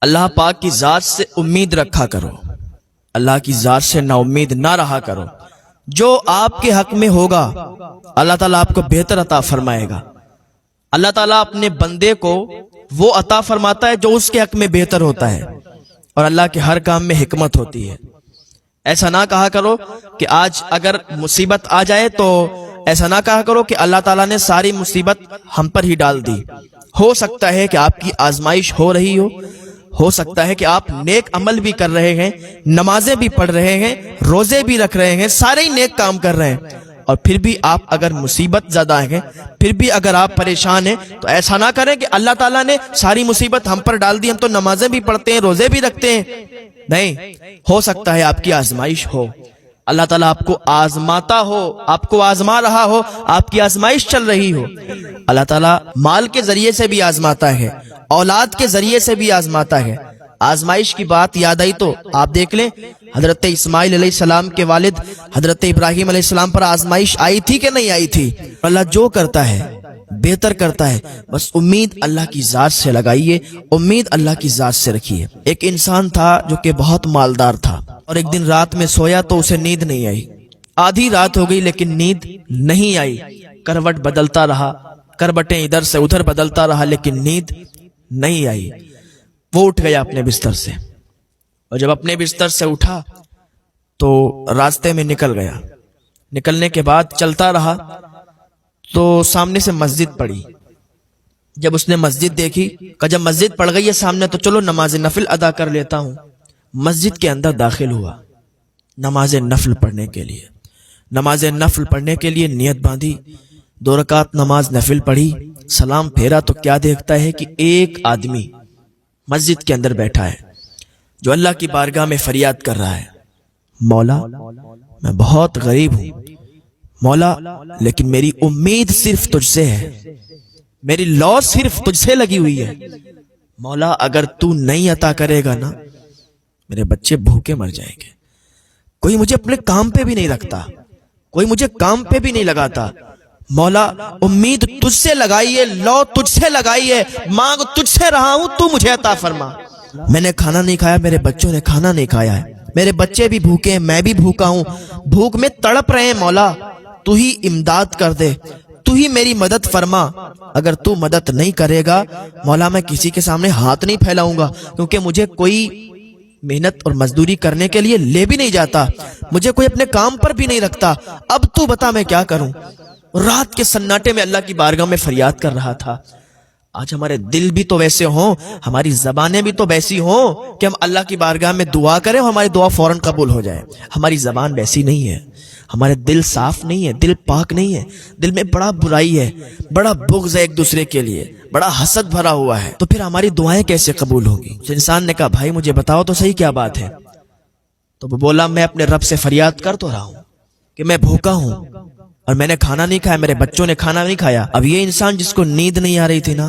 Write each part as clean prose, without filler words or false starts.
اللہ پاک کی ذات سے امید رکھا کرو، اللہ کی ذات سے نا امید نہ رہا کرو۔ جو آپ کے حق میں ہوگا اللہ تعالیٰ آپ کو بہتر عطا فرمائے گا۔ اللہ تعالیٰ اپنے بندے کو وہ عطا فرماتا ہے جو اس کے حق میں بہتر ہوتا ہے، اور اللہ کے ہر کام میں حکمت ہوتی ہے۔ ایسا نہ کہا کرو کہ آج اگر مصیبت آ جائے تو ایسا نہ کہا کرو کہ اللہ تعالیٰ نے ساری مصیبت ہم پر ہی ڈال دی۔ ہو سکتا ہے کہ آپ کی آزمائش ہو رہی ہو سکتا ہے کہ آپ نیک عمل بھی کر رہے ہیں، نمازیں بھی پڑھ رہے ہیں، روزے بھی رکھ رہے ہیں، سارے ہی نیک کام کر رہے ہیں، اور پھر بھی آپ اگر مصیبت زدہ ہیں، پھر بھی اگر آپ پریشان ہیں، تو ایسا نہ کریں کہ اللہ تعالیٰ نے ساری مصیبت ہم پر ڈال دی، ہم تو نمازیں بھی پڑھتے ہیں، روزے بھی رکھتے ہیں۔ نہیں، ہو سکتا ہے آپ کی آزمائش ہو، اللہ تعالیٰ آپ کو آزماتا ہو، آپ کو آزما رہا ہو، آپ کی آزمائش چل رہی ہو۔ اللہ تعالیٰ مال کے ذریعے سے بھی آزماتا ہے، اولاد کے ذریعے سے بھی آزماتا ہے۔ آزمائش کی بات یاد آئی تو آپ دیکھ لیں، حضرت اسماعیل علیہ السلام کے والد حضرت ابراہیم علیہ السلام پر آزمائش آئی تھی کہ نہیں آئی تھی؟ اللہ جو کرتا ہے بہتر کرتا ہے، بس امید اللہ کی ذات سے لگائیے، امید اللہ کی ذات سے رکھیے۔ ایک انسان تھا جو کہ بہت مالدار تھا، اور ایک دن رات میں سویا تو اسے نیند نہیں آئی۔ آدھی رات ہو گئی لیکن نیند نہیں آئی، کروٹ بدلتا رہا، کروٹیں ادھر سے ادھر بدلتا رہا، لیکن نیند نہیں آئی۔ وہ اٹھ گیا اپنے بستر سے، اور جب اپنے بستر سے اٹھا تو راستے میں نکل گیا۔ نکلنے کے بعد چلتا رہا تو سامنے سے مسجد پڑی۔ جب اس نے مسجد دیکھی کہ جب مسجد پڑ گئی ہے سامنے تو چلو نماز نفل ادا کر لیتا ہوں۔ مسجد کے اندر داخل ہوا نماز نفل پڑھنے کے لیے۔ نماز نفل پڑھنے کے لیے نیت باندھی، 2 رکعت نماز نفل پڑھی، سلام پھیرا تو کیا دیکھتا ہے کہ ایک آدمی مسجد کے اندر بیٹھا ہے جو اللہ کی بارگاہ میں فریاد کر رہا ہے، مولا میں بہت غریب ہوں، مولا لیکن میری امید صرف تجھ سے ہے، میری لو صرف تجھ سے لگی ہوئی ہے، مولا اگر تو نہیں عطا کرے گا نا میرے بچے بھوکے مر جائیں گے۔ کوئی مجھے اپنے کام پہ بھی نہیں رکھتا، کوئی مجھے کام پہ بھی نہیں لگاتا، مولا امید تجھ سے لگائی ہے، لو تجھ سے لگائی ہے، مانگ تجھ سے رہا ہوں، تو مجھے عطا فرما۔ میں نے کھانا نہیں کھایا، میرے بچوں نے کھانا نہیں کھایا ہے، میرے بچے بھی بھوکے ہیں، میں بھی بھوکا ہوں، بھوک میں تڑپ رہے ہیں، مولا تو ہی امداد کر دے، تو ہی میری مدد فرما۔ اگر تو مدد نہیں کرے گا مولا میں کسی کے سامنے ہاتھ نہیں پھیلاؤں گا، کیونکہ مجھے کوئی محنت اور مزدوری کرنے کے لیے لے بھی نہیں جاتا، مجھے کوئی اپنے کام پر بھی نہیں رکھتا، اب تو بتا میں کیا کروں۔ رات کے سناٹے میں اللہ کی بارگاہ میں فریاد کر رہا تھا۔ آج ہمارے دل بھی تو ویسے ہوں، ہماری زبانیں بھی تو ویسی ہوں کہ ہم اللہ کی بارگاہ میں دعا کریں اور ہماری دعا فوراً قبول ہو جائے۔ ہماری زبان ویسی نہیں ہے، ہمارے دل صاف نہیں ہے، دل پاک نہیں ہے، دل میں بڑا برائی ہے، بڑا بغض ہے ایک دوسرے کے لیے، بڑا حسد بھرا ہوا ہے، تو پھر ہماری دعائیں کیسے قبول ہوگی؟ اس انسان نے کہا بھائی مجھے بتاؤ تو صحیح کیا بات ہے؟ تو وہ بولا میں اپنے رب سے فریاد کر تو رہا ہوں کہ میں بھوکا ہوں اور میں نے کھانا نہیں کھایا، میرے بچوں نے کھانا نہیں کھایا۔ اب یہ انسان جس کو نیند نہیں آ رہی تھی نا،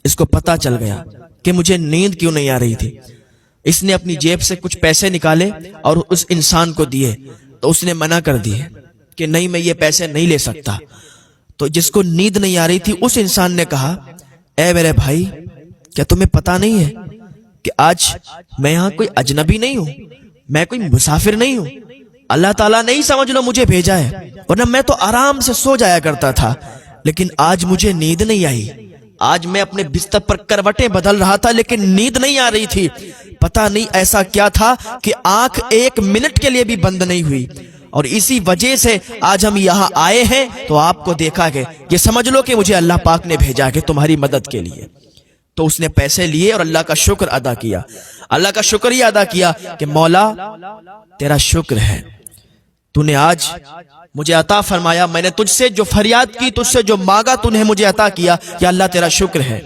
اس کو پتا چل گیا کہ مجھے نیند کیوں نہیں آ رہی تھی۔ اس نے اپنی جیب سے کچھ پیسے نکالے اور اس انسان کو دیے، تو اس نے منع کر دیے کہ نہیں میں یہ پیسے نہیں لے سکتا۔ تو جس کو نیند نہیں آ رہی تھی اس انسان نے کہا اے میرے بھائی کیا تمہیں پتا نہیں ہے کہ آج میں یہاں کوئی اجنبی نہیں ہوں، میں کوئی مسافر نہیں ہوں، اللہ تعالیٰ نے ہی سمجھ لو مجھے بھیجا ہے، ورنہ میں تو آرام سے سو جایا کرتا تھا، لیکن آج مجھے نیند نہیں آئی، آج میں اپنے بستر پر کروٹیں بدل رہا تھا لیکن نیند نہیں آ رہی تھی۔ پتا نہیں ایسا کیا تھا کہ آنکھ 1 منٹ کے لیے بھی بند نہیں ہوئی، اور اسی وجہ سے آج ہم یہاں آئے ہیں تو آپ کو دیکھا کہ یہ سمجھ لو کہ مجھے اللہ پاک نے بھیجا کہ تمہاری مدد کے لیے۔ تو اس نے پیسے لیے اور اللہ کا شکر ادا کیا، اللہ کا شکریہ ادا کیا کہ مولا تیرا شکر ہے، تو نے آج مجھے عطا فرمایا، میں نے تجھ سے جو فریاد کی، تجھ سے جو مانگا تو نے مجھے عطا کیا، یا اللہ تیرا شکر ہے۔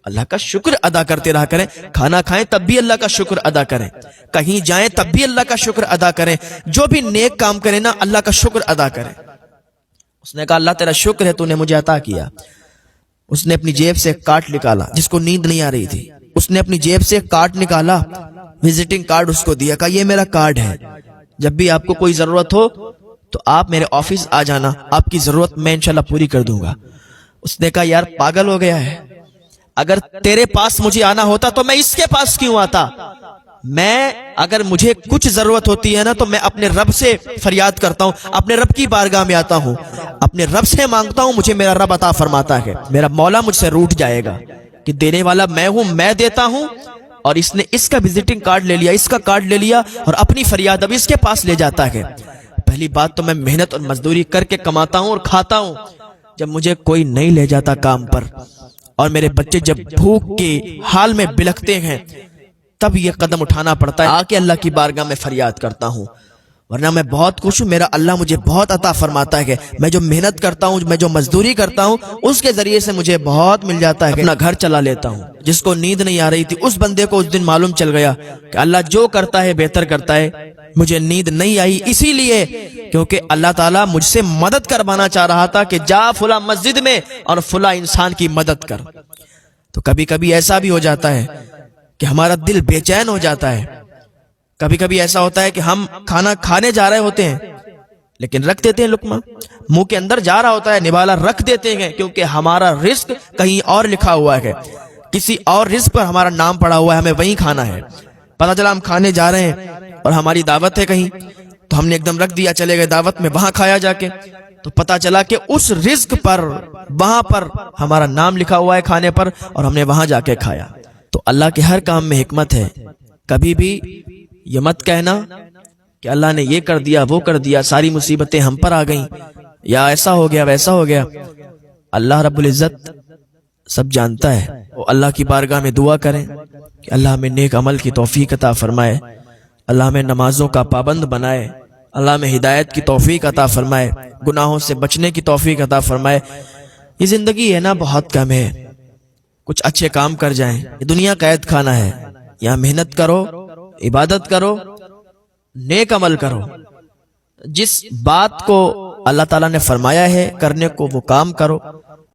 اللہ کا شکر ادا کرتے رہا کریں، کھانا کھائیں تب بھی اللہ کا شکر ادا کریں، کہیں جائیں تب بھی اللہ کا شکر ادا کریں، جو بھی نیک کام کریں نا اللہ کا شکر ادا کریں۔ اس نے کہا اللہ تیرا شکر ہے تو نے مجھے عطا کیا۔ اس نے اپنی جیب سے ایک کارڈ نکالا، جس کو نیند نہیں آ رہی تھی، اس نے اپنی جیب سے ایک کارڈ نکالا، وزٹنگ کارڈ اس کو دیا، کہا یہ میرا کارڈ ہے، جب بھی آپ کو کوئی ضرورت ہو تو آپ میرے آفس آ جانا، آپ کی ضرورت میں انشاءاللہ پوری کر دوں گا۔ اس نے کہا یار پاگل ہو گیا ہے، اگر تیرے پاس مجھے آنا ہوتا تو میں اس کے پاس کیوں آتا؟ میں اگر مجھے کچھ ضرورت ہوتی ہے نا تو میں اپنے رب سے فریاد کرتا ہوں، اپنے رب کی بارگاہ میں آتا ہوں، اپنے رب سے مانگتا ہوں، مجھے میرا رب عطا فرماتا ہے۔ میرا مولا مجھ سے روٹھ جائے گا کہ دینے والا میں ہوں، میں دیتا ہوں، اور اس نے اس کا وزٹنگ کارڈ لے لیا، اس کا کارڈ لے لیا، اور اپنی فریاد اب اس کے پاس لے جاتا ہے۔ پہلی بات تو میں محنت اور مزدوری کر کے کماتا ہوں اور کھاتا ہوں، جب مجھے کوئی نہیں لے جاتا کام پر، اور میرے بچے جب بھوک کے حال میں بلکتے ہیں تب یہ قدم اٹھانا پڑتا ہے، آ کے اللہ کی بارگاہ میں فریاد کرتا ہوں، ورنہ میں بہت خوش ہوں، میرا اللہ مجھے بہت عطا فرماتا ہے۔ میں جو محنت کرتا ہوں، میں جو مزدوری کرتا ہوں، اس کے ذریعے سے مجھے بہت مل جاتا ہے، اپنا گھر چلا لیتا ہوں۔ جس کو نیند نہیں آ رہی تھی اس بندے کو اس دن معلوم چل گیا کہ اللہ جو کرتا ہے بہتر کرتا ہے، مجھے نیند نہیں آئی اسی لیے کیونکہ اللہ تعالیٰ مجھ سے مدد کروانا چاہ رہا تھا کہ جا فلاں مسجد میں اور فلاں انسان کی مدد کر۔ تو کبھی کبھی ایسا بھی ہو جاتا ہے کہ ہمارا دل بے چین ہو جاتا ہے، کبھی کبھی ایسا ہوتا ہے کہ ہم کھانا کھانے جا رہے ہوتے ہیں لیکن رکھ دیتے ہیں، لقمہ منہ کے اندر جا رہا ہوتا ہے، نوالا رکھ دیتے ہیں کیونکہ ہمارا رزق کہیں اور لکھا ہوا ہے، کسی اور رزق پر ہمارا نام پڑا ہوا ہے، ہمیں وہیں کھانا ہے۔ پتہ چلا ہم کھانے جا رہے ہیں اور ہماری دعوت ہے کہیں، تو ہم نے ایک دم رکھ دیا، چلے گئے دعوت میں، وہاں کھایا جا کے، تو پتہ چلا کہ اس رزق پر وہاں پر ہمارا نام لکھا ہوا ہے کھانے پر، اور ہم نے وہاں جا کے کھایا۔ تو اللہ کے ہر کام میں حکمت ہے، کبھی بھی یہ مت کہنا کہ اللہ نے یہ کر دیا وہ کر دیا، ساری مصیبتیں ہم پر آ گئیں، یا ایسا ہو گیا ویسا ہو گیا۔ اللہ رب العزت سب جانتا ہے، وہ اللہ کی بارگاہ میں دعا کریں کہ اللہ ہمیں نیک عمل کی توفیق عطا فرمائے، اللہ ہمیں نمازوں کا پابند بنائے، اللہ ہمیں ہدایت کی توفیق عطا فرمائے، گناہوں سے بچنے کی توفیق عطا فرمائے۔ یہ زندگی ہے نا بہت کم ہے، کچھ اچھے کام کر جائیں، یہ دنیا قید خانہ ہے، یہاں محنت کرو، عبادت کرو، نیک عمل کرو، جس بات کو اللہ تعالیٰ نے فرمایا ہے کرنے کو وہ کام کرو۔